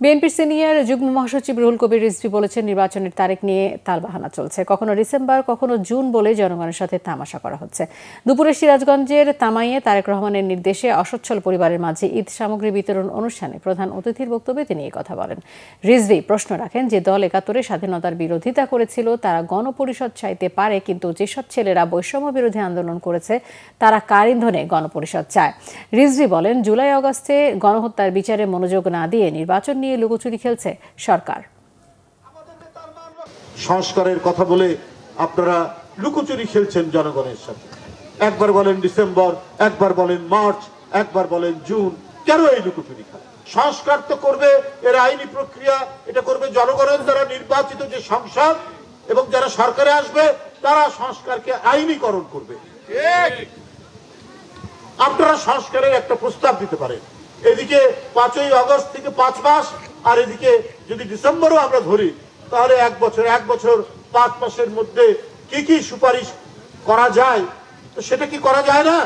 বিএনপির সিনিয়র যুগ্ম মহাসচিব রুহুল কবির রিজভী বলেছেন, নির্বাচনের তারিখ নিয়ে তালবাহানা চলছে। কখনো ডিসেম্বর, কখনো জুন বলে জনগণের সাথে তামাশা করা হচ্ছে। দুপুরে সিরাজগঞ্জের তামাইয়ে তারেক রহমানের নির্দেশে অসচ্ছল পরিবারের মাঝে ঈদ সামগ্রী বিতরণ অনুষ্ঠানে প্রধান অতিথির বক্তব্যে তিনি এই কথা বলেন। রিজভী প্রশ্ন রাখেন, যে দল ৭১-এ স্বাধীনতার বিরোধিতা করেছিল তারা গণপরিষদ চাইতে পারে, কিন্তু যেসব ছেলেরা বৈষম্য বিরোধী আন্দোলন করেছে তারা কার ইন্ধনে গণপরিষদ চায়। রিজভী বলেন, জুলাই আগস্টে গণহত্যার বিচারে মনোযোগ না দিয়ে নির্বাচন নিয়ে লুকোচুরি খেলছে সরকার। সংস্কারের কথা বলে আপনারা লুকোচুরি খেলছেন জনগণের সাথে। একবার বলেন ডিসেম্বর, একবার বলেন মার্চ, একবার বলেন জুন। কেন এই লুকোচুরি খেলা? সংস্কার তো করবে, এর আইনি প্রক্রিয়া, এটা করবে জনগণের দ্বারা নির্বাচিত যে সংসদ, এবং যারা সরকারে আসবে তারা সংস্কারকে আইনীকরণ করবে। আপনারা সংস্কারের একটা প্রস্তাব দিতে পারেন। এদিকে 5ই আগস্ট থেকে 5 মাস, আর এদিকে যদি ডিসেম্বরও আমরা ধরি তাহলে 1 বছর 5 মাসের মধ্যে কি কি সুপারিশ করা যায়, তো সেটা কি করা যায় না?